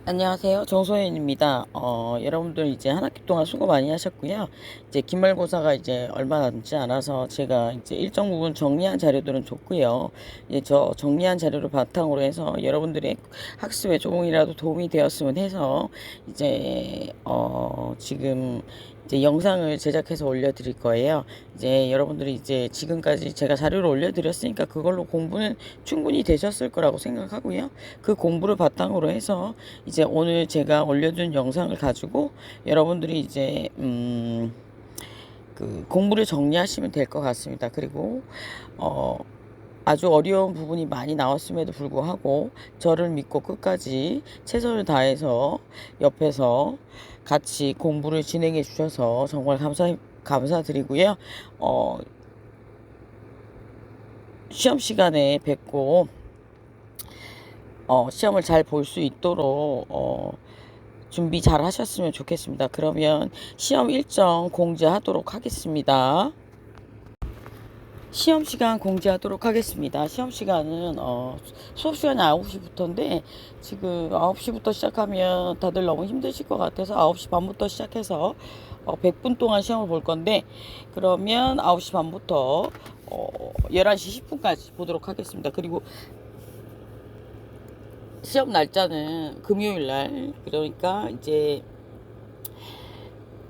안녕하세요. 정소연입니다. 여러분들 이제 한 학기 동안 수고 많이 하셨고요. 이제 기말고사가 이제 얼마 남지 않아서 제가 이제 일정 부분 정리한 자료들은 줬고요. 이제 저 정리한 자료를 바탕으로 해서 여러분들의 학습에 조금이라도 도움이 되었으면 해서 이제 지금 이제 영상을 제작해서 올려드릴 거예요. 이제 여러분들이 이제 지금까지 제가 자료를 올려드렸으니까 그걸로 공부는 충분히 되셨을 거라고 생각하고요. 그 공부를 바탕으로 해서 이제 오늘 제가 올려준 영상을 가지고 여러분들이 이제 그 공부를 정리하시면 될 것 같습니다. 그리고 아주 어려운 부분이 많이 나왔음에도 불구하고 저를 믿고 끝까지 최선을 다해서 옆에서 같이 공부를 진행해 주셔서 정말 감사드리고요. 시험 시간에 뵙고 시험을 잘 볼 수 있도록 준비 잘 하셨으면 좋겠습니다. 그러면 시험 일정 공지하도록 하겠습니다. 시험 시간 공지하도록 하겠습니다. 시험 시간은 수업 시간이 9시부터인데 지금 9시부터 시작하면 다들 너무 힘드실 것 같아서 9시 반부터 시작해서 100분 동안 시험을 볼 건데, 그러면 9시 반부터 11시 10분까지 보도록 하겠습니다. 그리고 시험 날짜는 금요일 날, 그러니까 이제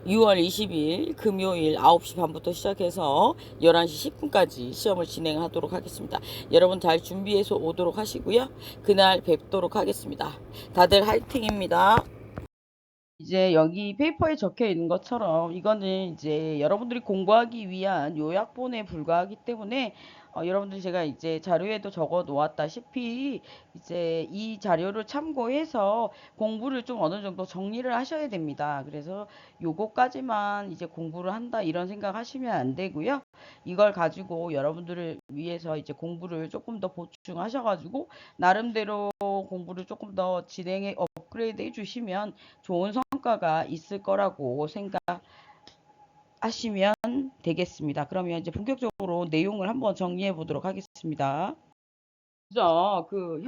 6월 20일 금요일 9시 반부터 시작해서 11시 10분까지 시험을 진행하도록 하겠습니다. 여러분 잘 준비해서 오도록 하시고요. 그날 뵙도록 하겠습니다. 다들 화이팅입니다. 이제 여기 페이퍼에 적혀 있는 것처럼 이거는 이제 여러분들이 공부하기 위한 요약본에 불과하기 때문에 여러분들 제가 이제 자료에도 적어 놓았다시피 이제 이 자료를 참고해서 공부를 좀 어느 정도 정리를 하셔야 됩니다. 그래서 요거까지만 이제 공부를 한다 이런 생각 하시면 안 되고요. 이걸 가지고 여러분들을 위해서 이제 공부를 조금 더 보충하셔가지고 나름대로 공부를 조금 더 진행해 업그레이드 해주시면 좋은 성과가 있을 거라고 생각하시면 되겠습니다. 그러면 이제 본격적으로 내용을 한번 정리해 보도록 하겠습니다. 먼저 그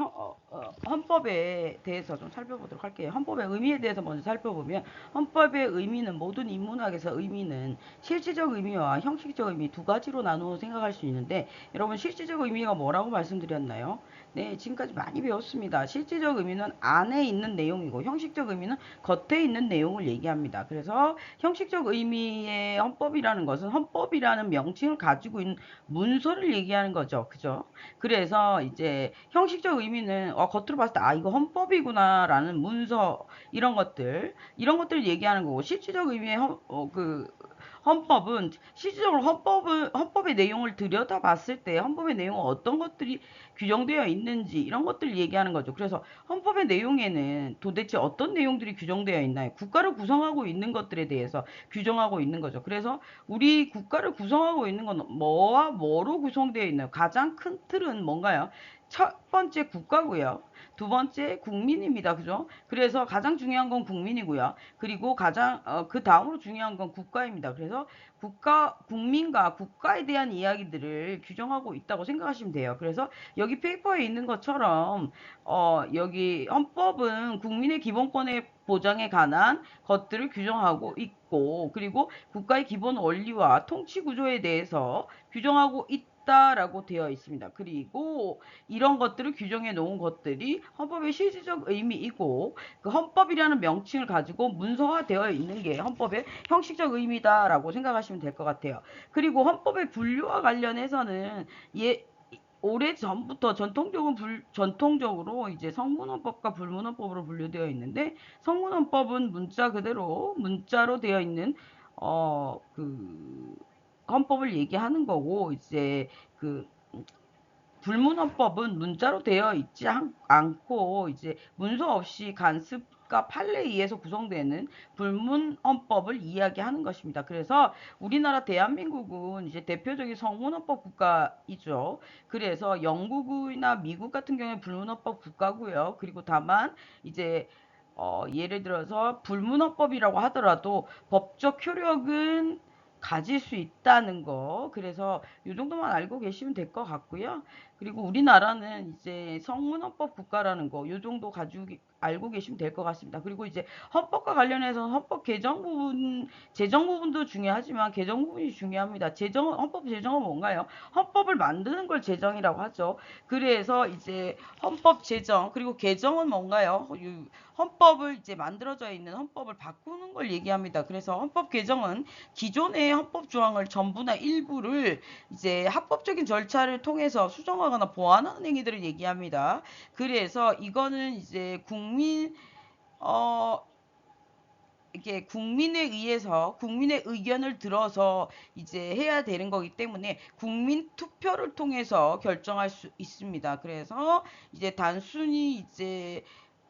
헌법에 대해서 좀 살펴보도록 할게요. 헌법의 의미에 대해서 먼저 살펴보면 헌법의 의미는 모든 인문학에서 의미는 실질적 의미와 형식적 의미 두 가지로 나누어 생각할 수 있는데, 여러분 실질적 의미가 뭐라고 말씀드렸나요? 네, 지금까지 많이 배웠습니다. 실질적 의미는 안에 있는 내용이고 형식적 의미는 겉에 있는 내용을 얘기합니다. 그래서 형식적 의미의 헌법이라는 것은 헌법이라는 명칭을 가지고 있는 문서를 얘기하는 거죠. 그죠? 그래서 이제 형식적 의미는 겉으로 봤을 때 이거 헌법이구나라는 문서 이런 것들 얘기하는 거고, 실질적 의미의 헌법은 실질적으로 헌법의 내용을 들여다봤을 때 헌법의 내용은 어떤 것들이 규정되어 있는지 이런 것들을 얘기하는 거죠. 그래서 헌법의 내용에는 도대체 어떤 내용들이 규정되어 있나요? 국가를 구성하고 있는 것들에 대해서 규정하고 있는 거죠. 그래서 우리 국가를 구성하고 있는 건 뭐와 뭐로 구성되어 있나요? 가장 큰 틀은 뭔가요? 첫 번째 국가고요. 두 번째 국민입니다. 그죠? 그래서 가장 중요한 건 국민이고요. 그리고 그 다음으로 중요한 건 국가입니다. 그래서 국민과 국가에 대한 이야기들을 규정하고 있다고 생각하시면 돼요. 그래서 여기 페이퍼에 있는 것처럼 여기 헌법은 국민의 기본권의 보장에 관한 것들을 규정하고 있고, 그리고 국가의 기본 원리와 통치 구조에 대해서 규정하고 있다라고 되어 있습니다. 그리고 이런 것들을 규정해 놓은 것들이 헌법의 실질적 의미이고, 그 헌법이라는 명칭을 가지고 문서화되어 있는 게 헌법의 형식적 의미다라고 생각하시면 될 것 같아요. 그리고 헌법의 분류와 관련해서는 오래 전부터 전통적으로 이제 성문헌법과 불문헌법으로 분류되어 있는데, 성문헌법은 문자 그대로 문자로 되어 있는 그 헌법을 얘기하는 거고, 이제 그 불문헌법은 문자로 되어 있지 않고 이제 문서 없이 간습과 판례에 의해서 구성되는 불문헌법을 이야기하는 것입니다. 그래서 우리나라 대한민국은 이제 대표적인 성문헌법 국가이죠. 그래서 영국이나 미국 같은 경우에 불문헌법 국가고요. 그리고 다만 이제 예를 들어서 불문헌법이라고 하더라도 법적 효력은 가질 수 있다는 거. 그래서 이 정도만 알고 계시면 될 것 같고요. 그리고 우리나라는 이제 성문헌법 국가라는 거, 요 정도 가지고 알고 계시면 될 것 같습니다. 그리고 이제 헌법과 관련해서 헌법 개정 부분, 재정 부분도 중요하지만 개정 부분이 중요합니다. 헌법 제정은 뭔가요? 헌법을 만드는 걸 제정이라고 하죠. 그래서 이제 헌법 제정, 그리고 개정은 뭔가요? 헌법을 이제 만들어져 있는 헌법을 바꾸는 걸 얘기합니다. 그래서 헌법 개정은 기존의 헌법 조항을 전부나 일부를 이제 합법적인 절차를 통해서 수정하거나 보완하는 행위들을 얘기합니다. 그래서 이거는 이제 어, 이게 국민에 의해서 국민의 의견을 들어서 이제 해야 되는 거기 때문에 국민 투표를 통해서 결정할 수 있습니다. 그래서 이제 단순히 이제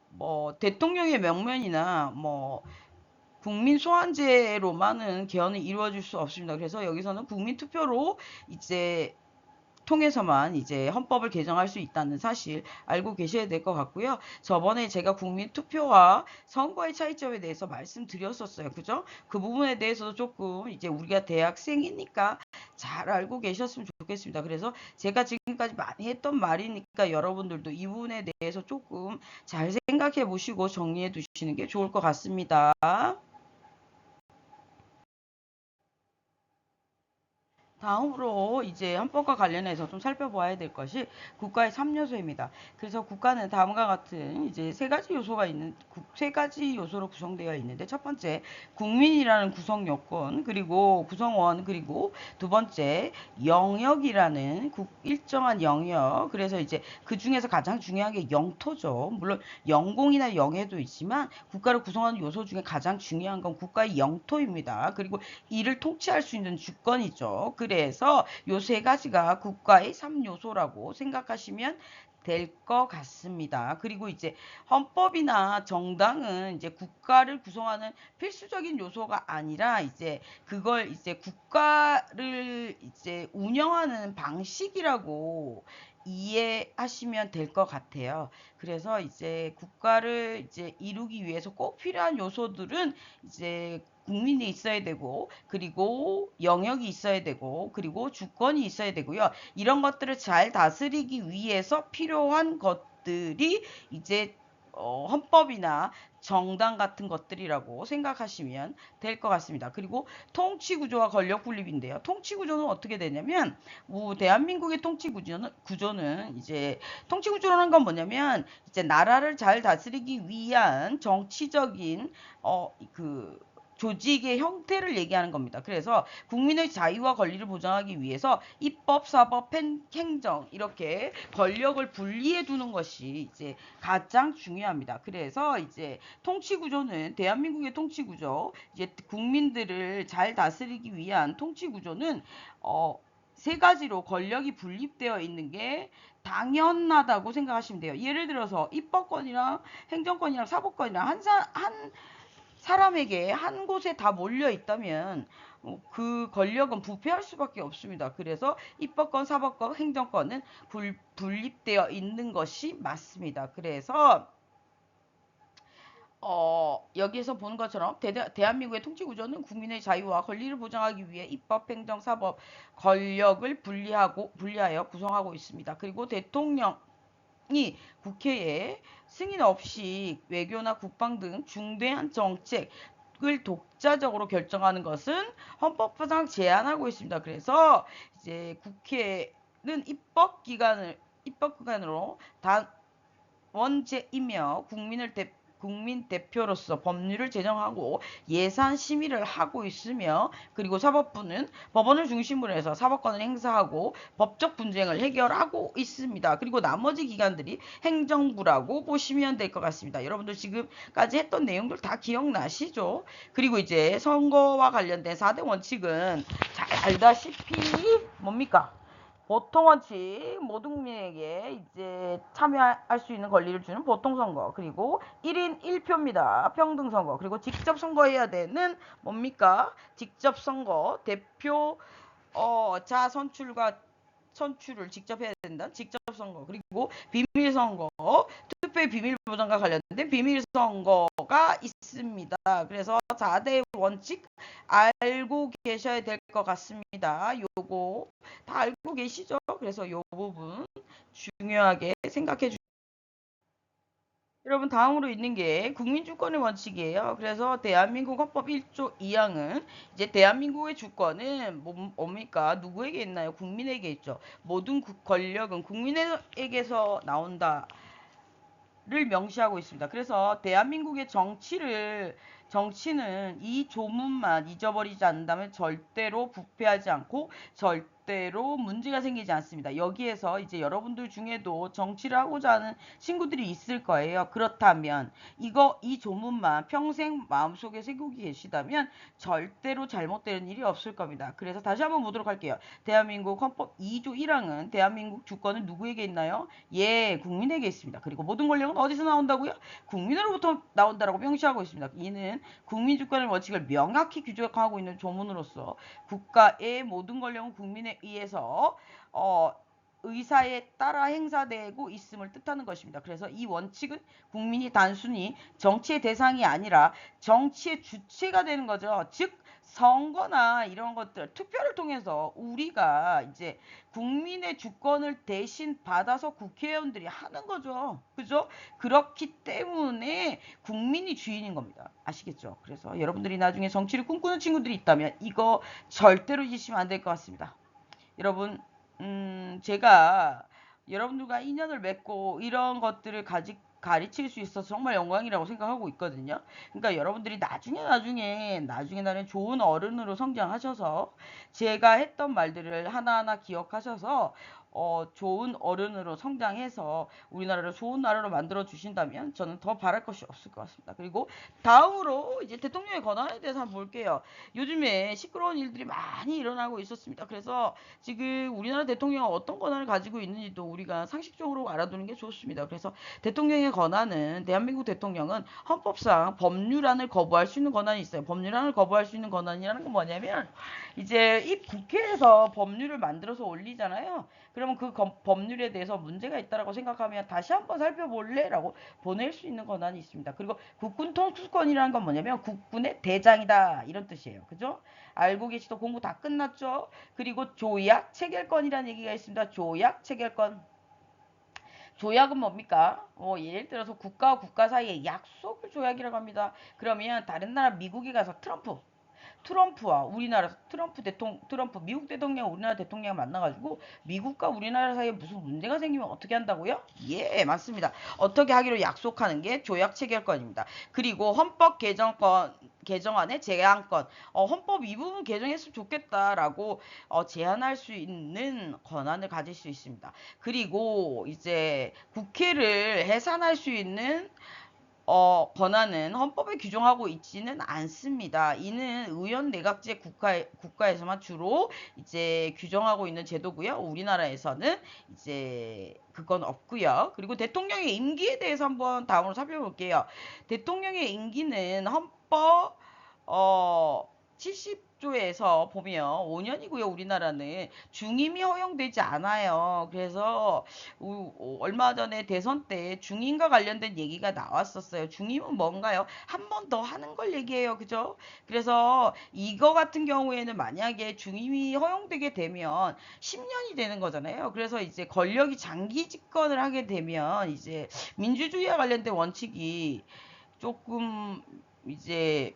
뭐 대통령의 명면이나 뭐 국민 소환제로만은 개헌이 이루어질 수 없습니다. 그래서 여기서는 국민 투표로 이제 통해서만 이제 헌법을 개정할 수 있다는 사실 알고 계셔야 될 것 같고요. 저번에 제가 국민 투표와 선거의 차이점에 대해서 말씀드렸었어요. 그죠? 그 부분에 대해서도 조금 이제 우리가 대학생이니까 잘 알고 계셨으면 좋겠습니다. 그래서 제가 지금까지 많이 했던 말이니까 여러분들도 이 부분에 대해서 조금 잘 생각해 보시고 정리해 두시는 게 좋을 것 같습니다. 다음으로 이제 헌법과 관련해서 좀 살펴봐야 될 것이 국가의 3요소입니다. 그래서 국가는 다음과 같은 이제 세 가지 요소로 구성되어 있는데 첫 번째 국민이라는 구성 요건 그리고 구성원 그리고 두 번째 영역이라는 일정한 영역 그래서 이제 그 중에서 가장 중요한 게 영토죠. 물론 영공이나 영해도 있지만 국가를 구성하는 요소 중에 가장 중요한 건 국가의 영토입니다. 그리고 이를 통치할 수 있는 주권이죠. 그래서 요 세 가지가 국가의 3요소라고 생각하시면 될 것 같습니다. 그리고 이제 헌법이나 정당은 이제 국가를 구성하는 필수적인 요소가 아니라 이제 그걸 이제 국가를 이제 운영하는 방식이라고 이해하시면 될 것 같아요. 그래서 이제 국가를 이제 이루기 위해서 꼭 필요한 요소들은 이제 국민이 있어야 되고, 그리고 영역이 있어야 되고, 그리고 주권이 있어야 되고요. 이런 것들을 잘 다스리기 위해서 필요한 것들이 이제 헌법이나 정당 같은 것들이라고 생각하시면 될 것 같습니다. 그리고 통치구조와 권력분립인데요. 통치구조는 어떻게 되냐면, 대한민국의 통치구조는 이제, 통치구조라는 건 뭐냐면, 이제 나라를 잘 다스리기 위한 정치적인, 조직의 형태를 얘기하는 겁니다. 그래서 국민의 자유와 권리를 보장하기 위해서 입법, 사법, 행정 이렇게 권력을 분리해 두는 것이 이제 가장 중요합니다. 그래서 이제 통치 구조는 대한민국의 통치 구조, 이제 국민들을 잘 다스리기 위한 통치 구조는 세 가지로 권력이 분립되어 있는 게 당연하다고 생각하시면 돼요. 예를 들어서 입법권이랑 행정권이랑 사법권이랑 한 사람에게 한 곳에 다 몰려 있다면 그 권력은 부패할 수밖에 없습니다. 그래서 입법권, 사법권, 행정권은 분립되어 있는 것이 맞습니다. 그래서 여기에서 보는 것처럼 대한민국의 통치구조는 국민의 자유와 권리를 보장하기 위해 입법, 행정, 사법 권력을 분리하여 구성하고 있습니다. 그리고 대통령이 국회에 승인 없이 외교나 국방 등 중대한 정책을 독자적으로 결정하는 것은 헌법상 제한하고 있습니다. 그래서 이제 국회는 입법기관으로 단원제이며 국민 대표로서 법률을 제정하고 예산 심의를 하고 있으며 그리고 사법부는 법원을 중심으로 해서 사법권을 행사하고 법적 분쟁을 해결하고 있습니다. 그리고 나머지 기관들이 행정부라고 보시면 될 것 같습니다. 여러분들 지금까지 했던 내용들 다 기억나시죠? 그리고 이제 선거와 관련된 4대 원칙은 잘 알다시피 뭡니까? 보통 원칙 모든 국민에게 이제 참여할 수 있는 권리를 주는 보통선거 그리고 1인 1표입니다. 평등선거 그리고 직접 선거해야 되는 뭡니까? 직접 선거 대표 자 선출과 선출을 직접 해야 된다. 직접 선거 그리고 비밀 선거 투표의 비밀 보장과 관련된 비밀 선거가 있습니다. 그래서 4대 원칙 알고 계셔야 될 것 같습니다. 요거 다 알고 계시죠? 그래서 요 부분 중요하게 생각해 주세요. 여러분 다음으로 있는 게 국민주권의 원칙이에요. 그래서 대한민국 헌법 1조 2항은 이제 대한민국의 주권은 뭡니까? 누구에게 있나요? 국민에게 있죠. 모든 권력은 국민에게서 나온다. 를 명시하고 있습니다. 그래서 대한민국의 정치는 이 조문만 잊어버리지 않는다면 절대로 부패하지 않고 절대로 문제가 생기지 않습니다. 여기에서 이제 여러분들 중에도 정치를 하고자 하는 친구들이 있을 거예요. 그렇다면 이 조문만 평생 마음속에 새기고 계시다면 절대로 잘못되는 일이 없을 겁니다. 그래서 다시 한번 보도록 할게요. 대한민국 헌법 2조 1항은 대한민국 주권은 누구에게 있나요? 예, 국민에게 있습니다. 그리고 모든 권력은 어디서 나온다고요? 국민으로부터 나온다라고 명시하고 있습니다. 이는 국민주권의 원칙을 명확히 규정하고 있는 조문으로서 국가의 모든 권력은 국민에 의해서 의사에 따라 행사되고 있음을 뜻하는 것입니다. 그래서 이 원칙은 국민이 단순히 정치의 대상이 아니라 정치의 주체가 되는 거죠. 즉 선거나 이런 것들 투표를 통해서 우리가 이제 국민의 주권을 대신 받아서 국회의원들이 하는 거죠. 그죠? 그렇기 때문에 국민이 주인인 겁니다. 아시겠죠? 그래서 여러분들이 나중에 정치를 꿈꾸는 친구들이 있다면 이거 절대로 잊으시면 안 될 것 같습니다. 여러분 제가 여러분들과 인연을 맺고 이런 것들을 가르칠 수 있어서 정말 영광이라고 생각하고 있거든요. 그러니까 여러분들이 나중에 나는 좋은 어른으로 성장하셔서 제가 했던 말들을 하나하나 기억하셔서 좋은 어른으로 성장해서 우리나라를 좋은 나라로 만들어 주신다면 저는 더 바랄 것이 없을 것 같습니다. 그리고 다음으로 이제 대통령의 권한에 대해서 한번 볼게요. 요즘에 시끄러운 일들이 많이 일어나고 있었습니다. 그래서 지금 우리나라 대통령은 어떤 권한을 가지고 있는지도 우리가 상식적으로 알아두는 게 좋습니다. 그래서 대통령의 권한은 대한민국 대통령은 헌법상 법률안을 거부할 수 있는 권한이 있어요. 법률안을 거부할 수 있는 권한이라는 건 뭐냐면 이제 이 국회에서 법률을 만들어서 올리잖아요. 그러면 그 법률에 대해서 문제가 있다라고 생각하면 다시 한번 살펴볼래라고 보낼 수 있는 권한이 있습니다. 그리고 국군 통수권이라는 건 뭐냐면 국군의 대장이다 이런 뜻이에요. 그죠? 알고 계시죠? 공부 다 끝났죠? 그리고 조약 체결권이라는 얘기가 있습니다. 조약 체결권. 조약은 뭡니까? 예를 들어서 국가와 국가 사이의 약속을 조약이라고 합니다. 그러면 다른 나라 미국에 가서 트럼프와 우리나라 트럼프 미국 대통령 우리나라 대통령 만나가지고 미국과 우리나라 사이에 무슨 문제가 생기면 어떻게 한다고요? 예, 맞습니다. 어떻게 하기로 약속하는 게 조약 체결권입니다. 그리고 헌법 개정안의 제안권, 헌법 이 부분 개정했으면 좋겠다라고 제안할 수 있는 권한을 가질 수 있습니다. 그리고 이제 국회를 해산할 수 있는 권한은 헌법에 규정하고 있지는 않습니다. 이는 의원 내각제 국가에서만 주로 이제 규정하고 있는 제도고요. 우리나라에서는 이제 그건 없고요. 그리고 대통령의 임기에 대해서 한번 다음으로 살펴볼게요. 대통령의 임기는 헌법 70조에서 보면 5년이고요. 우리나라는 중임이 허용되지 않아요. 그래서 얼마 전에 대선 때 중임과 관련된 얘기가 나왔었어요. 중임은 뭔가요? 한 번 더 하는 걸 얘기해요. 그죠? 그래서 이거 같은 경우에는 만약에 중임이 허용되게 되면 10년이 되는 거잖아요. 그래서 이제 권력이 장기 집권을 하게 되면 이제 민주주의와 관련된 원칙이 조금 이제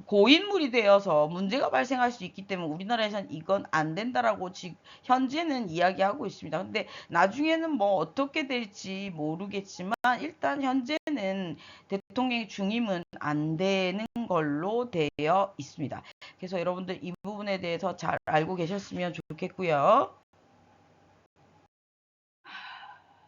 고인물이 되어서 문제가 발생할 수 있기 때문에 우리나라에선 이건 안 된다라고 지금 현재는 이야기하고 있습니다. 근데 나중에는 뭐 어떻게 될지 모르겠지만 일단 현재는 대통령의 중임은 안 되는 걸로 되어 있습니다. 그래서 여러분들 이 부분에 대해서 잘 알고 계셨으면 좋겠고요.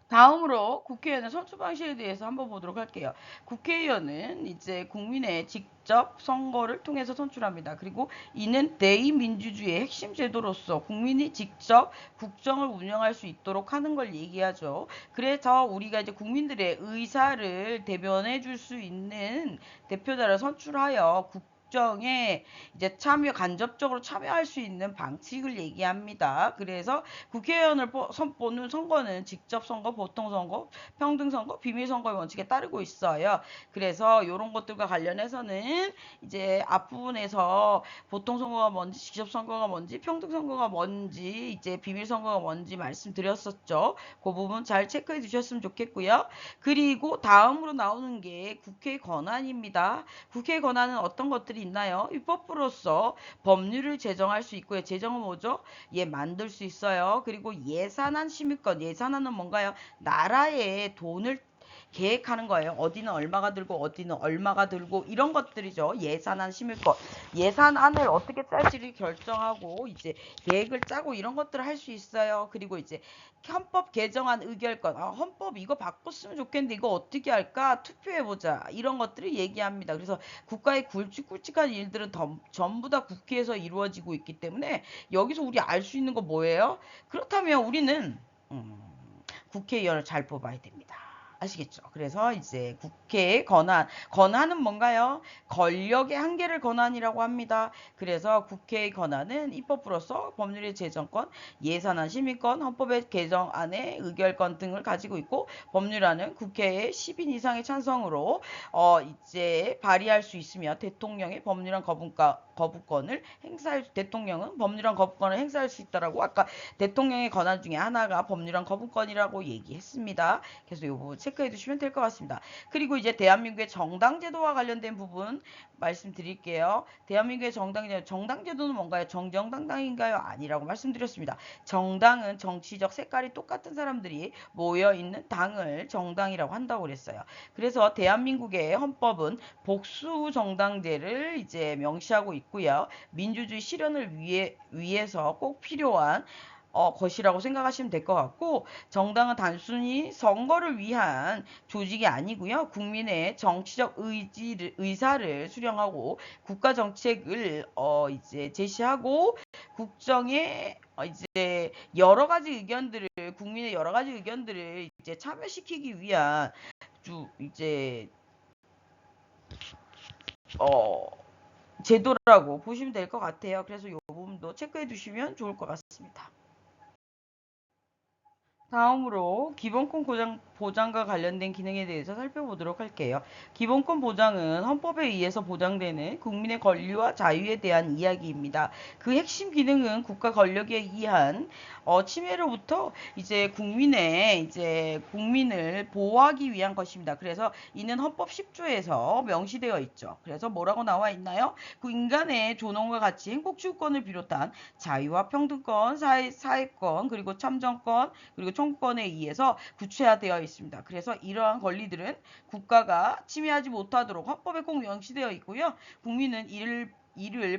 다음으로 국회의원의 선출 방식에 대해서 한번 보도록 할게요. 국회의원은 이제 국민의 직접 선거를 통해서 선출합니다. 그리고 이는 대의민주주의의 핵심 제도로서 국민이 직접 국정을 운영할 수 있도록 하는 걸 얘기하죠. 그래서 우리가 이제 국민들의 의사를 대변해 줄 수 있는 대표자를 선출하여 국정에 이제 간접적으로 참여할 수 있는 방식을 얘기합니다. 그래서 국회의원을 선포는 선거는 직접 선거, 보통 선거, 평등 선거, 비밀 선거의 원칙에 따르고 있어요. 그래서 이런 것들과 관련해서는 이제 앞부분에서 보통 선거가 뭔지, 직접 선거가 뭔지, 평등 선거가 뭔지, 이제 비밀 선거가 뭔지 말씀드렸었죠. 그 부분 잘 체크해 주셨으면 좋겠고요. 그리고 다음으로 나오는 게 국회 권한입니다. 국회 권한은 어떤 것들이 있나요? 입법부로서 법률을 제정할 수 있고요. 제정은 뭐죠? 예, 만들 수 있어요. 그리고 예산안 심의권. 예산안은 뭔가요? 나라의 돈을 계획하는 거예요. 어디는 얼마가 들고 어디는 얼마가 들고 이런 것들이죠. 예산안 심의권. 예산안을 어떻게 짤지를 결정하고 이제 계획을 짜고 이런 것들을 할 수 있어요. 그리고 이제 헌법 개정안 의결권. 헌법 이거 바꿨으면 좋겠는데 이거 어떻게 할까? 투표해보자. 이런 것들을 얘기합니다. 그래서 국가의 굵직굵직한 일들은 전부 다 국회에서 이루어지고 있기 때문에 여기서 우리 알 수 있는 거 뭐예요? 그렇다면 우리는 국회의원을 잘 뽑아야 됩니다. 아시겠죠? 그래서 이제 국회의 권한은 뭔가요? 권력의 한계를 권한이라고 합니다. 그래서 국회의 권한은 입법부로서 법률의 제정권, 예산안 심의권, 헌법의 개정안의 의결권 등을 가지고 있고 법률안은 국회의 10인 이상의 찬성으로 이제 발의할 수 있으며 대통령의 법률안 거부권을 대통령은 법률안 거부권을 행사할 수 있다라고 아까 대통령의 권한 중에 하나가 법률안 거부권이라고 얘기했습니다. 그래서 이 부분 체크해 두시면 될 것 같습니다. 그리고 이제 대한민국의 정당제도와 관련된 부분 말씀드릴게요. 대한민국의 정당제도는 뭔가요? 정정당당인가요? 아니라고 말씀드렸습니다. 정당은 정치적 색깔이 똑같은 사람들이 모여있는 당을 정당이라고 한다고 그랬어요. 그래서 대한민국의 헌법은 복수 정당제를 이제 명시하고 있고요. 민주주의 실현을 위해서 꼭 필요한 것이라고 생각하시면 될 것 같고 정당은 단순히 선거를 위한 조직이 아니고요. 국민의 정치적 의사를 수령하고 국가 정책을 이제 제시하고 국정에 이제 국민의 여러 가지 의견들을 이제 참여시키기 위한 이제 어 제도라고 보시면 될 것 같아요. 그래서 이 부분도 체크해 두시면 좋을 것 같습니다. 다음으로 기본권 보장과 관련된 기능에 대해서 살펴보도록 할게요. 기본권 보장은 헌법에 의해서 보장되는 국민의 권리와 자유에 대한 이야기입니다. 그 핵심 기능은 국가 권력에 의한 침해로부터 이제 국민을 보호하기 위한 것입니다. 그래서 이는 헌법 10조에서 명시되어 있죠. 그래서 뭐라고 나와 있나요? 그 인간의 존엄과 가치, 행복추구권을 비롯한 자유와 평등권, 사회권, 그리고 참정권, 그리고 청구권에 의해서 구체화되어 있습니다. 그래서 이러한 권리들은 국가가 침해하지 못하도록 헌법에 꼭 명시되어 있고요. 국민은 이를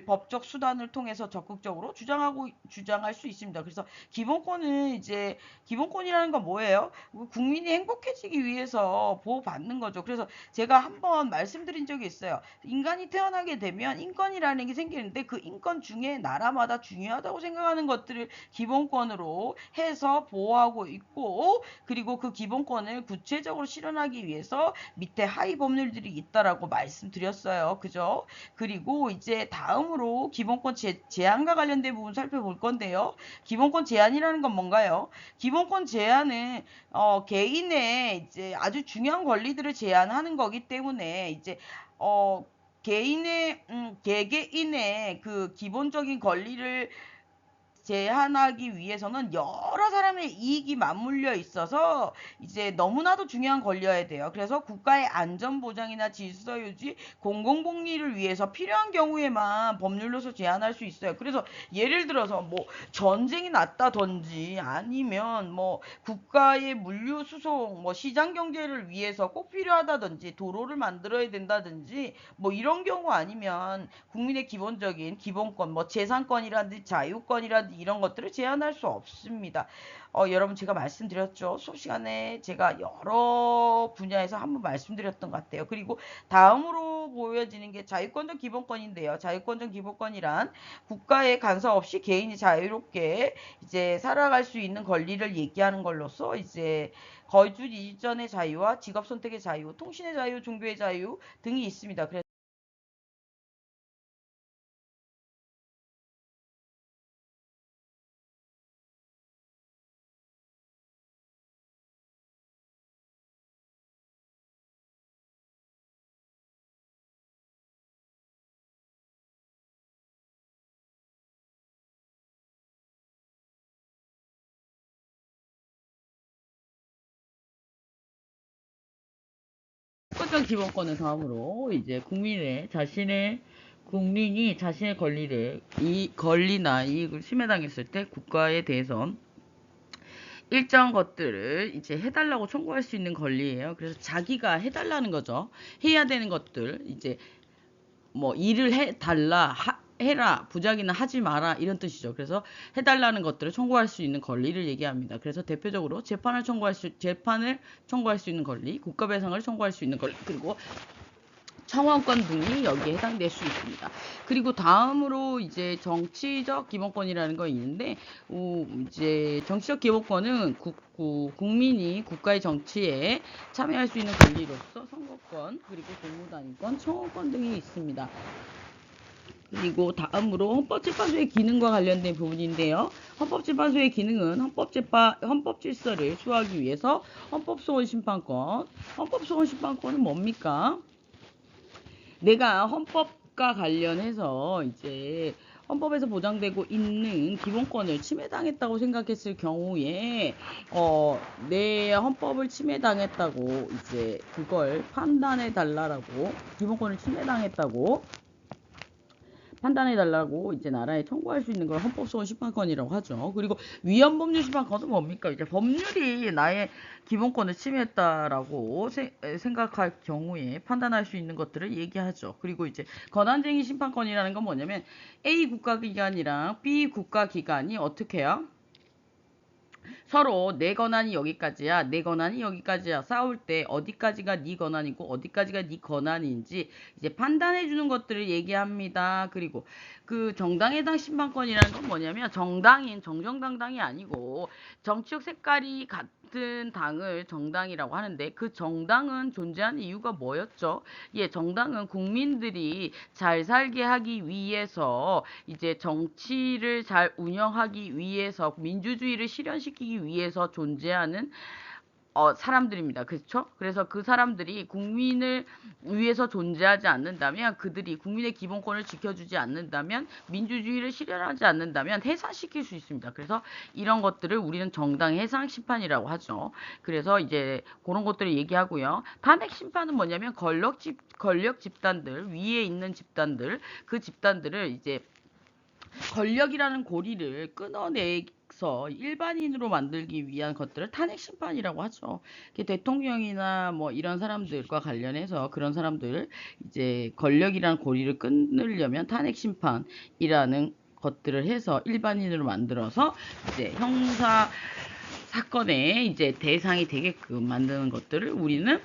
법적 수단을 통해서 적극적으로 주장할 수 있습니다. 그래서 기본권이라는 건 뭐예요? 국민이 행복해지기 위해서 보호받는 거죠. 그래서 제가 한번 말씀드린 적이 있어요. 인간이 태어나게 되면 인권이라는 게 생기는데 그 인권 중에 나라마다 중요하다고 생각하는 것들을 기본권으로 해서 보호하고 있고 그리고 그 기본권을 구체적으로 실현하기 위해서 밑에 하위 법률들이 있다라고 말씀드렸어요. 그죠? 그리고 이제 다음으로 기본권 제한과 관련된 부분 살펴볼 건데요. 기본권 제한이라는 건 뭔가요? 기본권 제한은 개인의 이제 아주 중요한 권리들을 제한하는 거기 때문에 이제 개개인의 그 기본적인 권리를 제한하기 위해서는 여러 사람의 이익이 맞물려 있어서 이제 너무나도 중요한 권리여야 돼요. 그래서 국가의 안전보장이나 질서유지, 공공복리를 위해서 필요한 경우에만 법률로서 제한할 수 있어요. 그래서 예를 들어서 뭐 전쟁이 났다든지 아니면 뭐 국가의 물류수송, 뭐 시장경제를 위해서 꼭 필요하다든지 도로를 만들어야 된다든지 뭐 이런 경우 아니면 국민의 기본적인 기본권, 뭐 재산권이라든지 자유권이라든지 이런 것들을 제한할 수 없습니다. 여러분 제가 말씀드렸죠. 수업 시간에 제가 여러 분야에서 한번 말씀드렸던 것 같아요. 그리고 다음으로 보여지는 게 자유권적 기본권인데요. 자유권적 기본권이란 국가의 간섭 없이 개인이 자유롭게 이제 살아갈 수 있는 권리를 얘기하는 걸로서 이제 거주 이전의 자유와 직업 선택의 자유, 통신의 자유, 종교의 자유 등이 있습니다. 그래서 헌법적 기본권은 다음으로 이제 국민이 자신의 권리나 이익을 침해당했을 때 국가에 대해서 일정한 것들을 이제 해달라고 청구할 수 있는 권리예요. 그래서 자기가 해달라는 거죠. 해야 되는 것들, 이제 뭐 일을 해라, 부작위는 하지 마라, 이런 뜻이죠. 그래서 해달라는 것들을 청구할 수 있는 권리를 얘기합니다. 그래서 대표적으로 재판을 청구할 수 있는 권리, 국가배상을 청구할 수 있는 권리, 그리고 청원권 등이 여기에 해당될 수 있습니다. 그리고 다음으로 이제 정치적 기본권이라는 거 있는데, 이제 정치적 기본권은 국민이 국가의 정치에 참여할 수 있는 권리로서 선거권, 그리고 공무단위권, 청원권 등이 있습니다. 그리고 다음으로 헌법재판소의 기능과 관련된 부분인데요. 헌법재판소의 기능은 헌법 질서를 수호하기 위해서 헌법소원심판권은 뭡니까? 내가 헌법과 관련해서 이제 헌법에서 보장되고 있는 기본권을 침해당했다고 생각했을 경우에 내 헌법을 침해당했다고 이제 그걸 판단해 달라고, 기본권을 침해당했다고 판단해달라고 이제 나라에 청구할 수 있는 걸 헌법소원 심판권이라고 하죠. 그리고 위헌법률 심판권은 뭡니까? 이제 법률이 나의 기본권을 침해했다라고 생각할 경우에 판단할 수 있는 것들을 얘기하죠. 그리고 이제 권한쟁의 심판권이라는 건 뭐냐면 A 국가기관이랑 B 국가기관이 어떻게 해요? 서로 내 권한이 여기까지야, 싸울 때 어디까지가 네 권한이고 어디까지가 네 권한인지 이제 판단해 주는 것들을 얘기합니다. 그리고 그 정당해당 심판권이라는 건 뭐냐면 정정당당이 아니고 정치적 색깔이 같은 당을 정당이라고 하는데, 그 정당은 존재하는 이유가 뭐였죠? 예, 정당은 국민들이 잘 살게 하기 위해서, 이제 정치를 잘 운영하기 위해서, 민주주의를 실현시키기 위해서 존재하는 사람들입니다. 그렇죠? 그래서 그 사람들이 국민을 위해서 존재하지 않는다면, 그들이 국민의 기본권을 지켜주지 않는다면, 민주주의를 실현하지 않는다면 해산시킬 수 있습니다. 그래서 이런 것들을 우리는 정당 해상 심판이라고 하죠. 그래서 이제 그런 것들을 얘기하고요. 탄핵 심판은 뭐냐면 권력 집단들, 위에 있는 집단들, 그 집단들을 이제 권력이라는 고리를 끊어내서 일반인으로 만들기 위한 것들을 탄핵 심판이라고 하죠. 대통령이나 뭐 이런 사람들과 관련해서 그런 사람들 이제 권력이라는 고리를 끊으려면 탄핵 심판이라는 것들을 해서 일반인으로 만들어서 이제 형사 사건의 이제 대상이 되게끔 만드는 것들을 우리는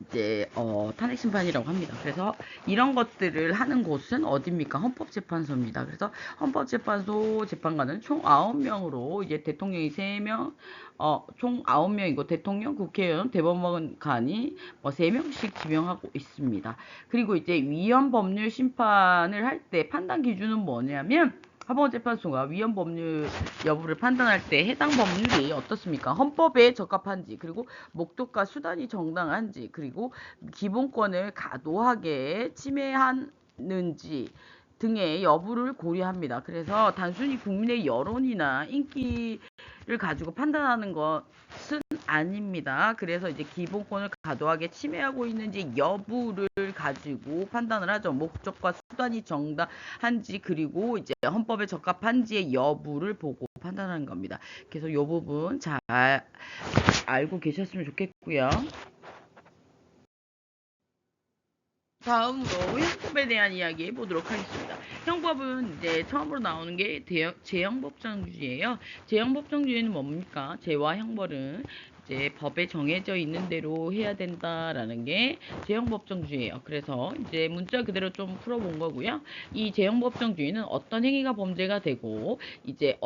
이제 탄핵 심판이라고 합니다. 그래서 이런 것들을 하는 곳은 어디입니까? 헌법재판소입니다. 그래서 헌법재판소 재판관은 총 9명으로 이제 대통령이 3명, 총 9명이고 대통령, 국회의원, 대법원관이 3명씩 지명하고 있습니다. 그리고 이제 위헌 법률 심판을 할 때 판단 기준은 뭐냐면, 헌법재판소가 위헌 법률 여부를 판단할 때 해당 법률이 어떻습니까? 헌법에 적합한지, 그리고 목적과 수단이 정당한지, 그리고 기본권을 과도하게 침해하는지 등의 여부를 고려합니다. 그래서 단순히 국민의 여론이나 인기를 가지고 판단하는 것은 아닙니다. 그래서 이제 기본권을 과도하게 침해하고 있는지 여부를 가지고 판단을 하죠. 목적과 수단이 정당한지, 그리고 이제 헌법에 적합한지의 여부를 보고 판단하는 겁니다. 그래서 이 부분 잘 알고 계셨으면 좋겠고요. 다음으로 형법에 대한 이야기 해보도록 하겠습니다. 형법은 이제 처음으로 나오는 게 제형법정주의예요. 제형법정주의는 뭡니까? 제와 형벌은 이제 법에 정해져 있는 대로 해야 된다라는 게 제형법정주의예요. 그래서 이제 문자 그대로 좀 풀어본 거고요. 이 제형법정주의는 어떤 행위가 범죄가 되고 이제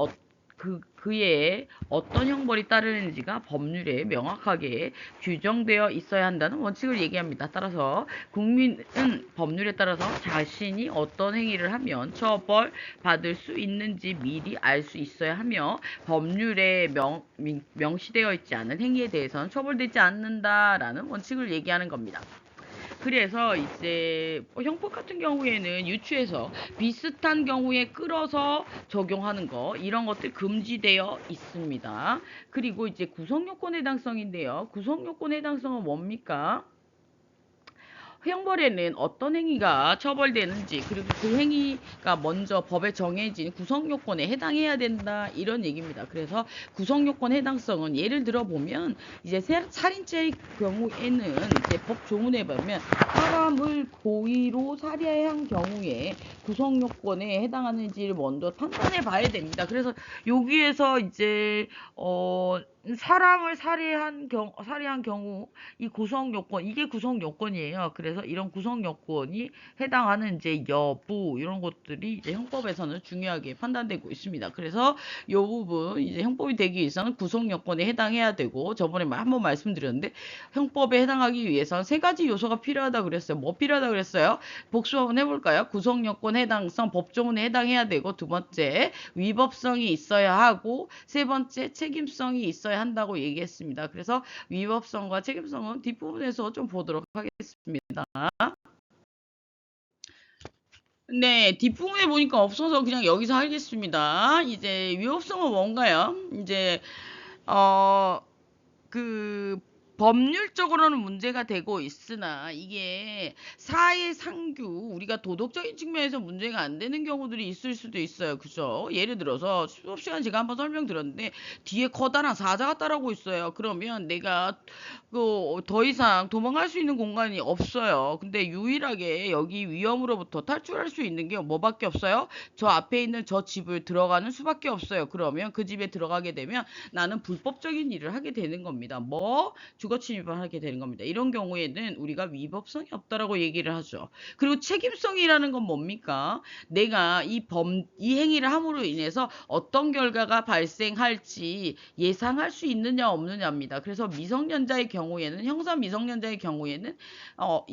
그에 어떤 형벌이 따르는지가 법률에 명확하게 규정되어 있어야 한다는 원칙을 얘기합니다. 따라서 국민은 법률에 따라서 자신이 어떤 행위를 하면 처벌받을 수 있는지 미리 알 수 있어야 하며, 법률에 명시되어 있지 않은 행위에 대해서는 처벌되지 않는다라는 원칙을 얘기하는 겁니다. 그래서 이제 형법 같은 경우에는 유추해서 비슷한 경우에 끌어서 적용하는 거, 이런 것들 금지되어 있습니다. 그리고 이제 구성요건 해당성인데요. 구성요건 해당성은 뭡니까? 형벌에는 어떤 행위가 처벌되는지, 그리고 그 행위가 먼저 법에 정해진 구성요건에 해당해야 된다, 이런 얘기입니다. 그래서 구성요건 해당성은 예를 들어 보면 이제 살인죄의 경우에는 이제 법 조문에 보면 사람을 고의로 살해한 경우에 구성요건에 해당하는지를 먼저 판단해 봐야 됩니다. 그래서 여기에서 이제 사람을 살해한 경우 이 구성 요건, 이게 구성 요건이에요. 그래서 이런 구성 요건이 해당하는 이제 여부, 이런 것들이 이제 형법에서는 중요하게 판단되고 있습니다. 그래서 이 부분 이제 형법이 되기 위해서는 구성 요건에 해당해야 되고, 저번에 한번 말씀드렸는데 형법에 해당하기 위해서는 세 가지 요소가 필요하다 그랬어요. 뭐 필요하다 그랬어요? 복수 한번 해볼까요? 구성 요건 해당성, 법조문에 해당해야 되고, 두 번째 위법성이 있어야 하고, 세 번째 책임성이 있어야 한다고 얘기했습니다. 그래서 위법성과 책임성은 뒷부분에서 좀 보도록 하겠습니다. 네, 뒷부분에 보니까 없어서 그냥 여기서 하겠습니다. 이제 위법성은 뭔가요? 이제 어, 그 법률적으로는 문제가 되고 있으나 이게 사회상규, 우리가 도덕적인 측면에서 문제가 안 되는 경우들이 있을 수도 있어요. 그죠? 예를 들어서 수업 시간 제가 한번 설명드렸는데 뒤에 커다란 사자가 따라오고 있어요. 그러면 내가 더 이상 도망갈 수 있는 공간이 없어요. 근데 유일하게 여기 위험으로부터 탈출할 수 있는 게 뭐밖에 없어요? 저 앞에 있는 저 집을 들어가는 수밖에 없어요. 그러면 그 집에 들어가게 되면 나는 불법적인 일을 하게 되는 겁니다. 뭐 주거침입을 하게 되는 겁니다. 이런 경우에는 우리가 위법성이 없다라고 얘기를 하죠. 그리고 책임성이라는 건 뭡니까? 내가 이 행위를 함으로 인해서 어떤 결과가 발생할지 예상할 수 있느냐 없느냐입니다. 그래서 미성년자의 경우에는, 형사 미성년자의 경우에는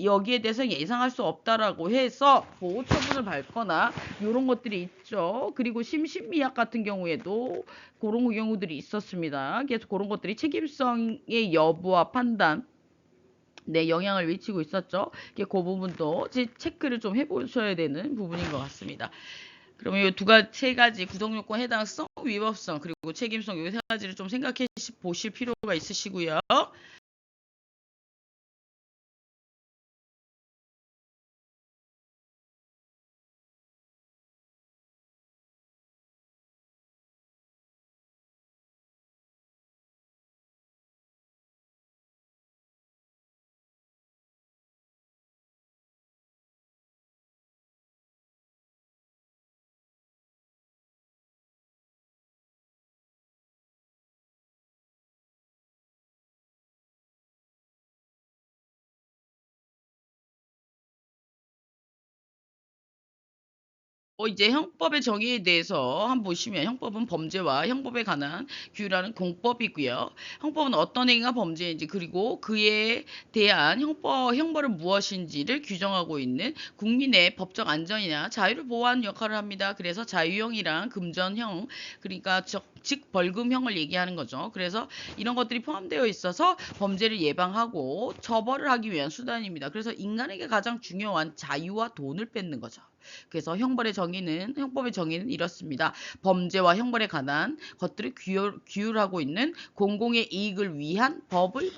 여기에 대해서 예상할 수 없다라고 해서 보호 처분을 받거나 이런 것들이 있죠. 그리고 심신미약 같은 경우에도 그런 경우들이 있었습니다. 그래서 그런 것들이 책임성의 여부와 판단, 네, 영향을 미치고 있었죠. 그 부분도 체크를 좀 해보셔야 되는 부분인 것 같습니다. 그러면 이 세 가지 구성요건 해당성, 위법성, 그리고 책임성, 이 세 가지를 좀 생각해 보실 필요가 있으시고요. 이제 형법의 정의에 대해서 한번 보시면, 형법은 범죄와 형법에 관한 규율하는 공법이고요. 형법은 어떤 행위가 범죄인지, 그리고 그에 대한 형벌은 무엇인지를 규정하고 있는 국민의 법적 안전이나 자유를 보호하는 역할을 합니다. 그래서 자유형이랑 금전형, 그러니까 즉 벌금형을 얘기하는 거죠. 그래서 이런 것들이 포함되어 있어서 범죄를 예방하고 처벌을 하기 위한 수단입니다. 그래서 인간에게 가장 중요한 자유와 돈을 뺏는 거죠. 그래서 형법의 정의는 이렇습니다. 범죄와 형벌에 관한 것들을 규율하고 있는 공공의 이익을 위한 법을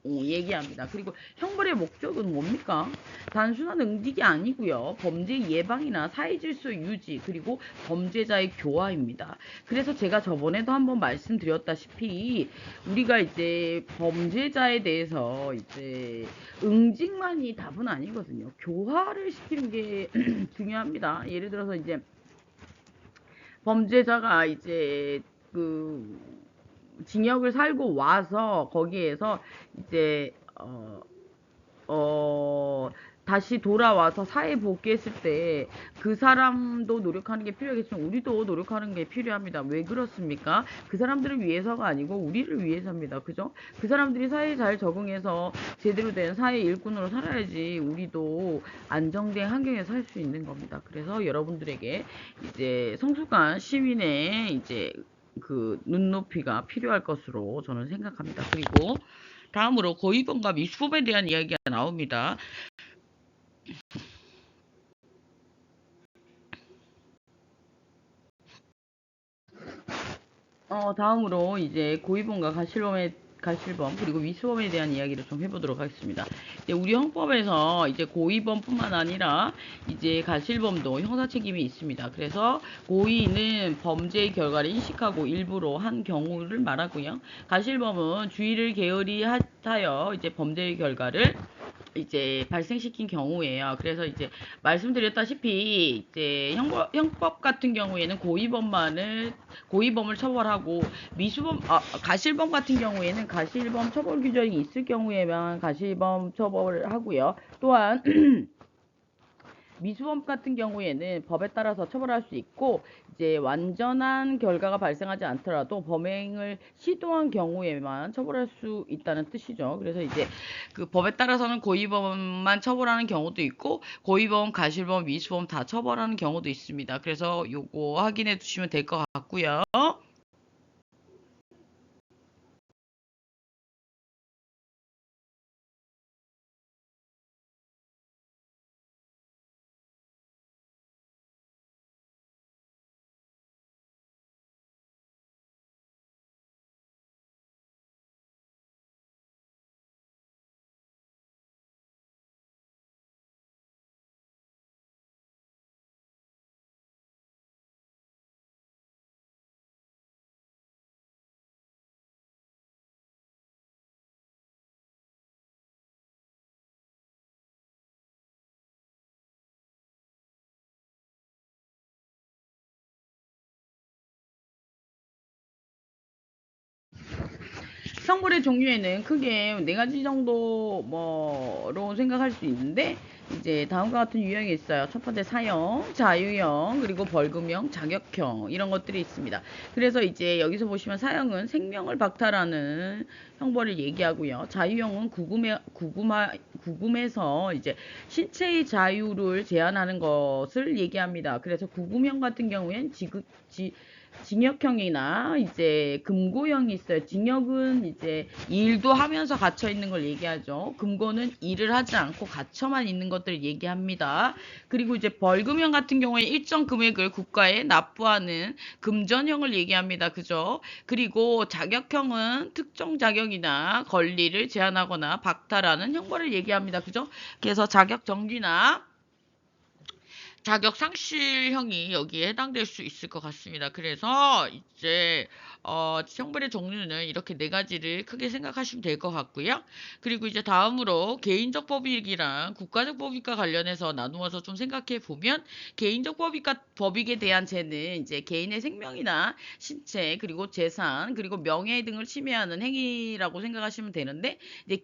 얘기합니다. 그리고 형벌의 목적은 뭡니까? 단순한 응징이 아니고요. 범죄 예방이나 사회질서 유지, 그리고 범죄자의 교화입니다. 그래서 제가 저번에도 한번 말씀드렸다시피 우리가 이제 범죄자에 대해서 이제 응징만이 답은 아니거든요. 교화를 시키는 게 중요합니다. 예를 들어서 이제 범죄자가 이제 그 징역을 살고 와서 거기에서 이제 어, 다시 돌아와서 사회 복귀했을 때 그 사람도 노력하는 게 필요하겠지만 우리도 노력하는 게 필요합니다. 왜 그렇습니까? 그 사람들을 위해서가 아니고 우리를 위해서입니다. 그죠? 그 사람들이 사회에 잘 적응해서 제대로 된 사회 일꾼으로 살아야지 우리도 안정된 환경에 살 수 있는 겁니다. 그래서 여러분들에게 이제 성숙한 시민의 이제 그 눈높이가 필요할 것으로 저는 생각합니다. 그리고 다음으로 고의범과 미수범에 대한 이야기가 나옵니다. 다음으로 이제 고의범과 가실범에 가실범 그리고 미수범에 대한 이야기를 좀 해보도록 하겠습니다. 이제 우리 형법에서 이제 고의범뿐만 아니라 이제 가실범도 형사책임이 있습니다. 그래서 고의는 범죄의 결과를 인식하고 일부러 한 경우를 말하고요. 가실범은 주의를 게으리 하여 이제 범죄의 결과를 이제 발생시킨 경우예요. 그래서 이제 말씀드렸다시피 이제 형법 같은 경우에는 고의범을 처벌하고 가실범 같은 경우에는 가실범 처벌 규정이 있을 경우에만 가실범 처벌을 하고요. 또한 미수범 같은 경우에는 법에 따라서 처벌할 수 있고 이제 완전한 결과가 발생하지 않더라도 범행을 시도한 경우에만 처벌할 수 있다는 뜻이죠. 그래서 이제 그 법에 따라서는 고의범만 처벌하는 경우도 있고 고의범, 가실범, 미수범 다 처벌하는 경우도 있습니다. 그래서 요거 확인해 두시면 될 것 같고요. 성물의 종류에는 크게 네 가지 정도 뭐로 생각할 수 있는데 이제 다음과 같은 유형이 있어요. 첫 번째 사형, 자유형, 그리고 벌금형, 자격형 이런 것들이 있습니다. 그래서 이제 여기서 보시면 사형은 생명을 박탈하는 형벌을 얘기하고요. 자유형은 구금에서 이제 신체의 자유를 제한하는 것을 얘기합니다. 그래서 구금형 같은 경우에는 징역형이나 이제 금고형이 있어요. 징역은 이제 일도 하면서 갇혀 있는 걸 얘기하죠. 금고는 일을 하지 않고 갇혀만 있는 것들을 얘기합니다. 그리고 이제 벌금형 같은 경우에 일정 금액을 국가에 납부하는 금전형을 얘기합니다. 그죠? 그리고 자격형은 특정 자격이나 권리를 제한하거나 박탈하는 형벌을 얘기합니다. 그죠? 그래서 자격 정지나 자격 상실형이 여기에 해당될 수 있을 것 같습니다. 그래서 이제 형벌의 종류는 이렇게 네 가지를 크게 생각하시면 될 것 같고요. 그리고 이제 다음으로 개인적 법익이랑 국가적 법익과 관련해서 나누어서 좀 생각해 보면 개인적 법익에 대한 죄는 이제 개인의 생명이나 신체 그리고 재산 그리고 명예 등을 침해하는 행위라고 생각하시면 되는데 이제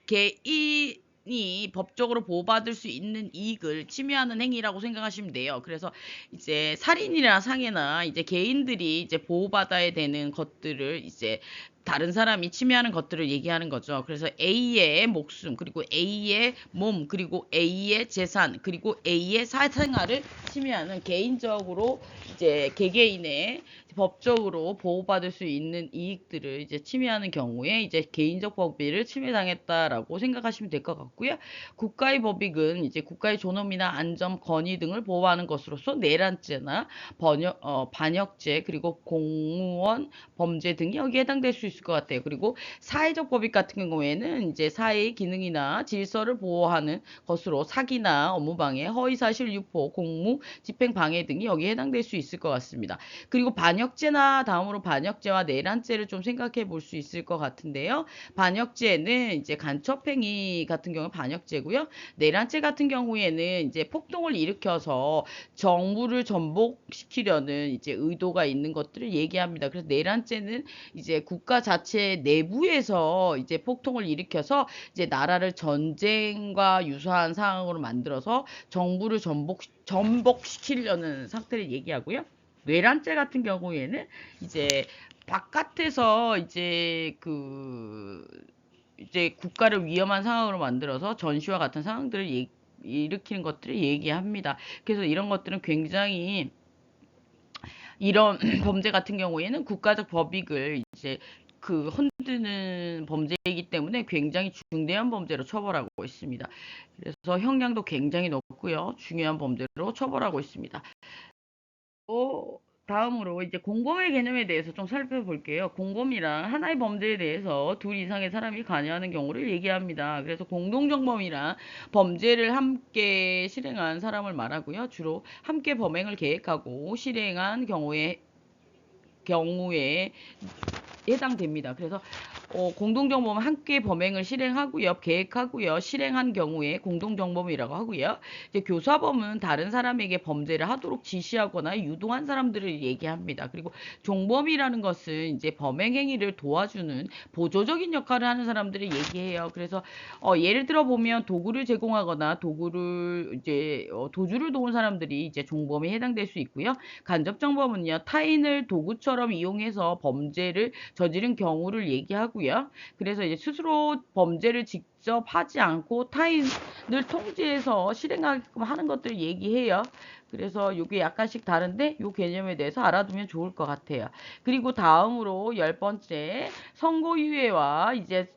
개인이 법적으로 보호받을 수 있는 이익을 침해하는 행위라고 생각하시면 돼요. 그래서 이제 살인이나 상해나 이제 개인들이 이제 보호받아야 되는 것들을 이제 다른 사람이 침해하는 것들을 얘기하는 거죠. 그래서 A의 목숨, 그리고 A의 몸, 그리고 A의 재산, 그리고 A의 사생활을 침해하는 개인적으로 이제 개개인의 법적으로 보호받을 수 있는 이익들을 이제 침해하는 경우에 이제 개인적 법익을 침해당했다라고 생각하시면 될 것 같고요. 국가의 법익은 이제 국가의 존엄이나 안전, 권위 등을 보호하는 것으로서 내란죄나 반역죄 그리고 공무원 범죄 등이 여기에 해당될 수 있을 것 같아요. 그리고 사회적 법익 같은 경우에는 이제 사회의 기능이나 질서를 보호하는 것으로 사기나 업무방해, 허위사실 유포, 공무, 집행방해 등이 여기에 해당될 수 있을 것 같습니다. 그리고 다음으로 반역죄와 내란죄를 좀 생각해 볼 수 있을 것 같은데요. 반역죄는 이제 간첩행위 같은 경우 반역죄고요. 내란죄 같은 경우에는 이제 폭동을 일으켜서 정부를 전복시키려는 이제 의도가 있는 것들을 얘기합니다. 그래서 내란죄는 이제 국가 자체 내부에서 이제 폭동을 일으켜서 이제 나라를 전쟁과 유사한 상황으로 만들어서 정부를 전복시키려는 상태를 얘기하고요. 뇌란죄 같은 경우에는 이제 바깥에서 이제 국가를 위험한 상황으로 만들어서 전시와 같은 상황들을 일으키는 것들을 얘기합니다. 그래서 이런 것들은 굉장히 이런 범죄 같은 경우에는 국가적 법익을 이제 흔드는 범죄이기 때문에 굉장히 중대한 범죄로 처벌하고 있습니다. 그래서 형량도 굉장히 높고요. 중요한 범죄로 처벌하고 있습니다. 다음으로 이제 공범의 개념에 대해서 좀 살펴볼게요. 공범이란 하나의 범죄에 대해서 둘 이상의 사람이 관여하는 경우를 얘기합니다. 그래서 공동정범이란 범죄를 함께 실행한 사람을 말하고요. 주로 함께 범행을 계획하고 실행한 경우에 해당됩니다. 그래서 공동정범은 함께 범행을 실행하고요, 계획하고요, 실행한 경우에 공동정범이라고 하고요. 이제 교사범은 다른 사람에게 범죄를 하도록 지시하거나 유도한 사람들을 얘기합니다. 그리고 종범이라는 것은 이제 범행 행위를 도와주는 보조적인 역할을 하는 사람들을 얘기해요. 그래서 예를 들어 보면 도구를 제공하거나 도주를 도운 사람들이 이제 종범에 해당될 수 있고요. 간접정범은요, 타인을 도구처럼 이용해서 범죄를 저지른 경우를 얘기하고요. 그래서 이제 스스로 범죄를 직접 하지 않고 타인을 통제해서 실행하게끔 하는 것들을 얘기해요. 그래서 이게 약간씩 다른데 이 개념에 대해서 알아두면 좋을 것 같아요. 그리고 다음으로 10번째 선고유예와 이제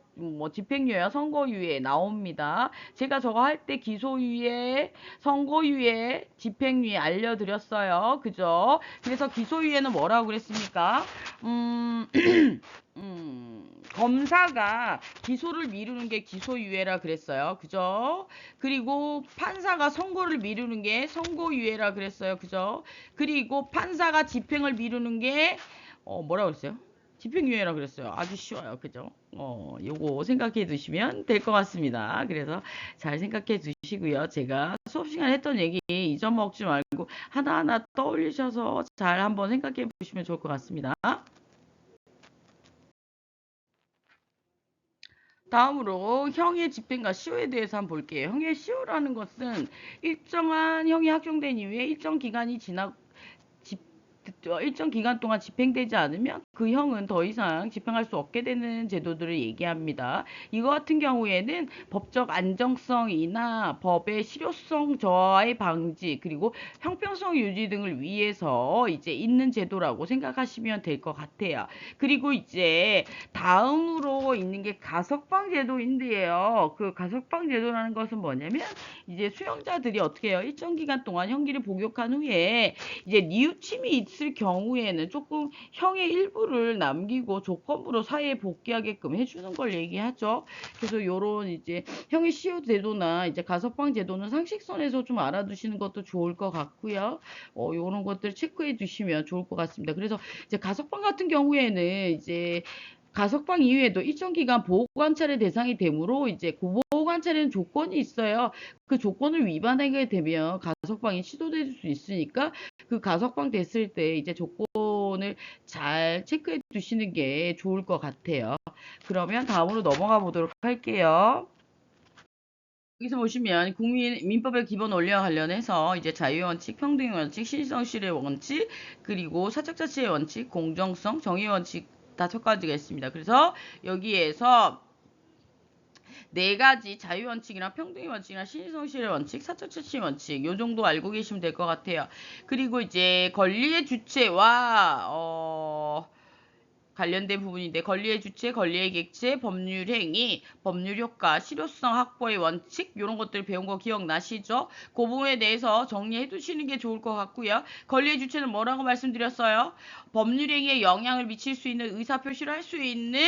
집행유예와 선고유예 나옵니다. 제가 저거 할 때 기소유예, 선고유예, 집행유예 알려드렸어요. 그죠? 그래서 기소유예는 뭐라고 그랬습니까? 검사가 기소를 미루는 게 기소유예라 그랬어요. 그죠? 그리고 판사가 선고를 미루는 게 선고유예라 그랬어요. 그죠? 그리고 판사가 집행을 미루는 게 뭐라고 그랬어요? 집행유예라 그랬어요. 아주 쉬워요. 그죠? 요거 생각해 두시면 될 것 같습니다. 그래서 잘 생각해 두시고요. 제가 수업 시간에 했던 얘기 잊어먹지 말고 하나하나 떠올리셔서 잘 한번 생각해 보시면 좋을 것 같습니다. 다음으로 형의 집행과 시효에 대해서 한번 볼게요. 형의 시효라는 것은 일정한 형이 확정된 이후에 일정 기간 동안 집행되지 않으면 그 형은 더 이상 집행할 수 없게 되는 제도들을 얘기합니다. 이거 같은 경우에는 법적 안정성이나 법의 실효성 저하의 방지 그리고 형평성 유지 등을 위해서 이제 있는 제도라고 생각하시면 될 것 같아요. 그리고 이제 다음으로 있는 게 가석방 제도인데요. 그 가석방 제도라는 것은 뭐냐면 이제 수용자들이 어떻게 해요? 일정 기간 동안 형기를 복역한 후에 이제 뉘우침이 있을 경우에는 조금 형의 일부를 남기고 조건부로 사회에 복귀하게끔 해주는 걸 얘기하죠. 그래서 요런 이제 형의 시효 제도나 이제 가석방 제도는 상식선에서 좀 알아두시는 것도 좋을 것 같고요. 요런 것들 체크해 두시면 좋을 것 같습니다. 그래서 이제 가석방 같은 경우에는 이제 가석방 이후에도 일정 기간 보호관찰의 대상이 되므로 이제 보호관찰에는 조건이 있어요. 그 조건을 위반하게 되면 가석방이 시도될 수 있으니까 그 가석방 됐을 때 이제 조건을 잘 체크해 두시는 게 좋을 것 같아요. 그러면 다음으로 넘어가 보도록 할게요. 여기서 보시면 국민민법의 기본 원리와 관련해서 이제 자유의 원칙, 평등의 원칙, 신성실의 원칙, 그리고 사적자치의 원칙, 공정성, 정의의 원칙 5가지가 있습니다. 그래서 여기에서 네 가지 자유 원칙이나 평등의 원칙이나 신성실의 원칙, 사적자치의 원칙 요 정도 알고 계시면 될 것 같아요. 그리고 이제 권리의 주체와 관련된 부분인데 권리의 주체, 권리의 객체, 법률 행위, 법률 효과, 실효성 확보의 원칙 이런 것들 배운 거 기억나시죠? 그 부분에 대해서 정리해 두시는 게 좋을 것 같고요. 권리의 주체는 뭐라고 말씀드렸어요? 법률 행위에 영향을 미칠 수 있는 의사표시를 할 수 있는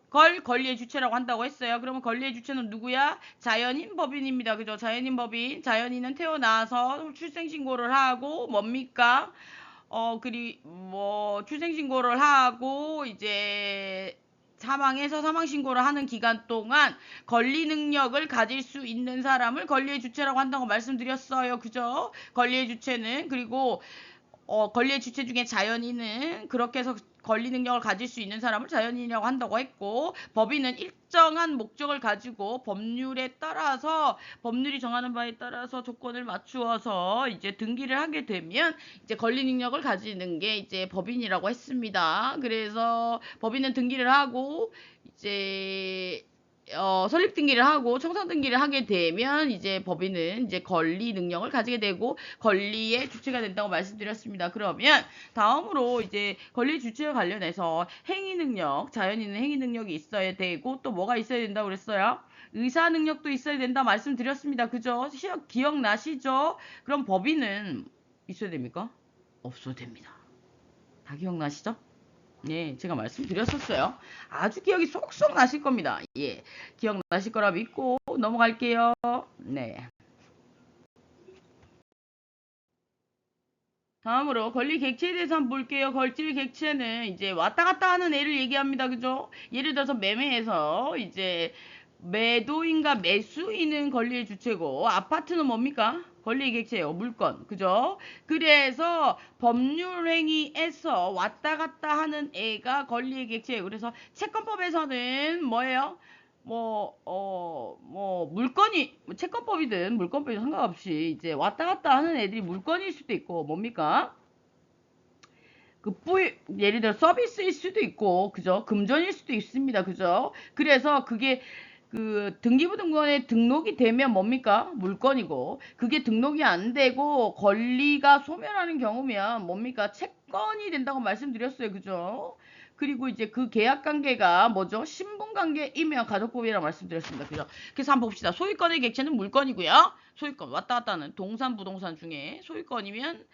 걸 권리의 주체라고 한다고 했어요. 그러면 권리의 주체는 누구야? 자연인 법인입니다. 그죠? 자연인 법인. 자연인은 태어나서 출생신고를 하고 뭡니까? 출생신고를 하고 이제 사망해서 사망신고를 하는 기간 동안 권리 능력을 가질 수 있는 사람을 권리의 주체라고 한다고 말씀드렸어요. 그죠? 권리의 주체는 그리고 권리의 주체 중에 자연인은 그렇게 해서 권리 능력을 가질 수 있는 사람을 자연인이라고 한다고 했고 법인은 일정한 목적을 가지고 법률이 정하는 바에 따라서 조건을 맞추어서 이제 등기를 하게 되면 이제 권리 능력을 가지는 게 이제 법인이라고 했습니다. 그래서 법인은 등기를 하고 이제 설립 등기를 하고 청산 등기를 하게 되면 이제 법인은 이제 권리 능력을 가지게 되고 권리의 주체가 된다고 말씀드렸습니다. 그러면 다음으로 이제 권리 주체와 관련해서 행위 능력, 자연인은 행위 능력이 있어야 되고 또 뭐가 있어야 된다고 그랬어요? 의사 능력도 있어야 된다 말씀드렸습니다. 그죠? 기억나시죠? 그럼 법인은 있어야 됩니까? 없어도 됩니다. 다 기억나시죠? 네, 제가 말씀드렸었어요. 아주 기억이 쏙쏙 나실 겁니다. 예, 기억나실 거라 믿고 넘어갈게요. 네. 다음으로 권리 객체에 대해서 한번 볼게요. 권리 객체는 이제 왔다 갔다 하는 애를 얘기합니다. 그죠? 예를 들어서 매매에서 이제 매도인과 매수인은 권리의 주체고 아파트는 뭡니까? 권리의 객체예요. 물건. 그죠? 그래서 법률행위에서 왔다 갔다 하는 애가 권리의 객체예요. 그래서 채권법에서는 뭐예요? 물건이, 채권법이든 물건법이든 상관없이 이제 왔다 갔다 하는 애들이 물건일 수도 있고, 뭡니까? 예를 들어 서비스일 수도 있고, 그죠? 금전일 수도 있습니다. 그죠? 그래서 그게 등기부등본에 등록이 되면 뭡니까? 물건이고, 그게 등록이 안 되고 권리가 소멸하는 경우면 뭡니까? 채권이 된다고 말씀드렸어요. 그죠? 그리고 이제 그 계약 관계가 뭐죠? 신분 관계이면 가족법이라고 말씀드렸습니다. 그죠? 그래서 한번 봅시다. 소유권의 객체는 물건이고요. 소유권 왔다 갔다 하는 동산 부동산 중에 소유권이면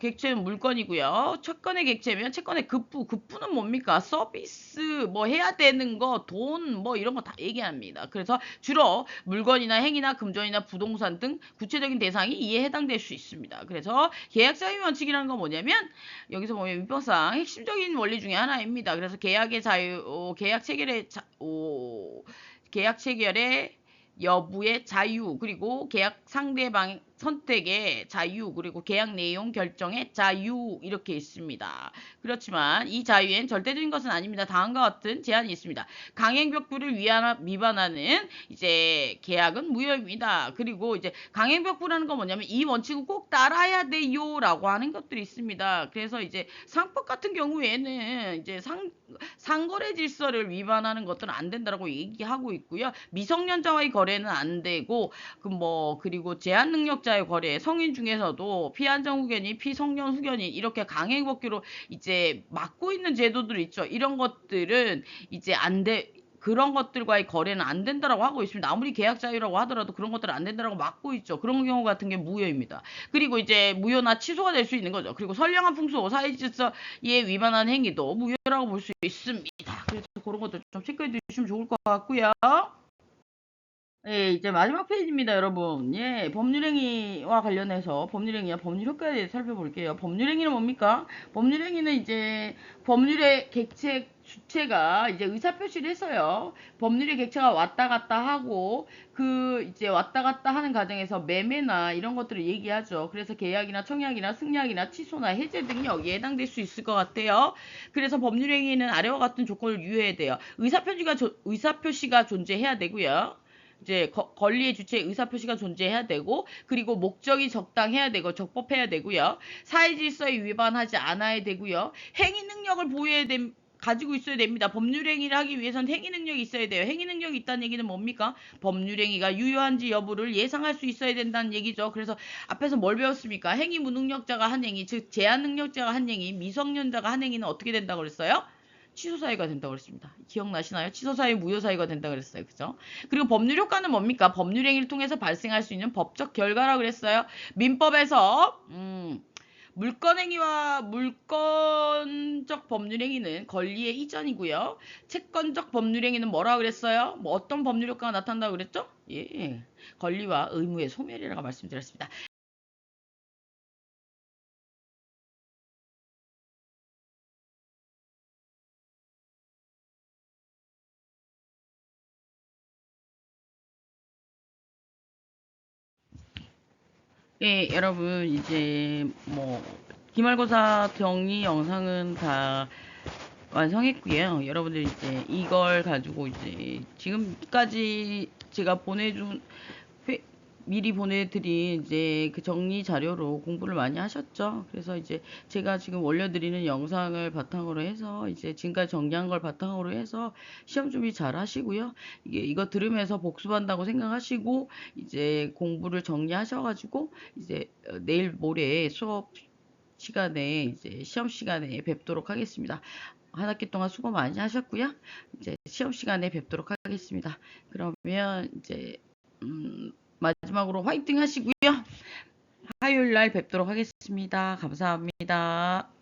객체는 물건이고요. 채권의 객체면 채권의 급부는 뭡니까? 서비스, 해야 되는 거, 돈, 이런 거 다 얘기합니다. 그래서 주로 물건이나 행위나 금전이나 부동산 등 구체적인 대상이 이에 해당될 수 있습니다. 그래서 계약 자유 원칙이라는 건 뭐냐면 여기서 보면 민법상 핵심적인 원리 중에 하나입니다. 그래서 계약의 자유, 계약 체결의 여부의 자유, 그리고 계약 상대방 선택의 자유, 그리고 계약 내용 결정의 자유 이렇게 있습니다. 그렇지만 이 자유엔 절대적인 것은 아닙니다. 다음과 같은 제한이 있습니다. 강행벽부를 위반하는 이제 계약은 무효입니다. 그리고 이제 강행벽부라는 건 뭐냐면 이 원칙을 꼭 따라야 돼요라고 하는 것들이 있습니다. 그래서 이제 상법 같은 경우에는 이제 상거래 질서를 위반하는 것들은 안 된다라고 얘기하고 있고요. 미성년자와의 거래는 안 되고 그리고 제한 능력자의 거래, 성인 중에서도 피한정 후견인, 피성년 후견인 이렇게 강행법규로 이제 막고 있는 제도들 있죠. 이런 것들은 이제 안 돼. 그런 것들과의 거래는 안 된다라고 하고 있습니다. 아무리 계약 자유라고 하더라도 그런 것들은 안 된다라고 막고 있죠. 그런 경우 같은 게 무효입니다. 그리고 이제 무효나 취소가 될 수 있는 거죠. 그리고 선량한 풍수, 사회질서에 위반한 행위도 무효라고 볼 수 있습니다. 그래서 그런 것들 좀 체크해 주시면 좋을 것 같고요. 예, 이제 마지막 페이지입니다, 여러분. 예, 법률행위와 관련해서 법률행위와 법률효과에 대해서 살펴볼게요. 법률행위는 뭡니까? 법률행위는 이제 법률의 객체 주체가 이제 의사표시를 해서요. 법률의 객체가 왔다 갔다 하고 이제 왔다 갔다 하는 과정에서 매매나 이런 것들을 얘기하죠. 그래서 계약이나 청약이나 승낙이나 취소나 해제 등이 여기에 해당될 수 있을 것 같아요. 그래서 법률행위는 아래와 같은 조건을 유의해야 돼요. 의사표시가 존재해야 되고요. 이제 권리의 주체의 의사표시가 존재해야 되고, 그리고 목적이 적당해야 되고 적법해야 되고요. 사회질서에 위반하지 않아야 되고요. 행위 능력을 가지고 있어야 됩니다. 법률행위를 하기 위해선 행위 능력이 있어야 돼요. 행위 능력이 있다는 얘기는 뭡니까? 법률행위가 유효한지 여부를 예상할 수 있어야 된다는 얘기죠. 그래서 앞에서 뭘 배웠습니까? 행위 무능력자가 한 행위, 즉 제한 능력자가 한 행위, 미성년자가 한 행위는 어떻게 된다고 그랬어요? 취소사유가 된다고 그랬습니다. 기억나시나요? 취소사유, 무효사유가 된다고 그랬어요. 그죠? 그리고 법률효과는 뭡니까? 법률행위를 통해서 발생할 수 있는 법적 결과라고 그랬어요. 민법에서 물건행위와 물건적 법률행위는 권리의 이전이고요. 채권적 법률행위는 뭐라고 그랬어요? 어떤 법률효과가 나타난다고 그랬죠? 예, 권리와 의무의 소멸이라고 말씀드렸습니다. 예, 여러분 이제 기말고사 정리 영상은 다 완성했고요. 여러분들 이제 이걸 가지고 이제 지금까지 제가 미리 보내드린 이제 그 정리 자료로 공부를 많이 하셨죠. 그래서 이제 제가 지금 올려드리는 영상을 바탕으로 해서 이제 지금까지 정리한 걸 바탕으로 해서 시험 준비 잘 하시고요. 이거 들으면서 복습한다고 생각하시고 이제 공부를 정리하셔가지고 이제 내일 모레 수업 시간에 이제 시험 시간에 뵙도록 하겠습니다. 한 학기 동안 수고 많이 하셨고요. 이제 시험 시간에 뵙도록 하겠습니다. 그러면 이제 마지막으로 화이팅 하시고요. 화요일 날 뵙도록 하겠습니다. 감사합니다.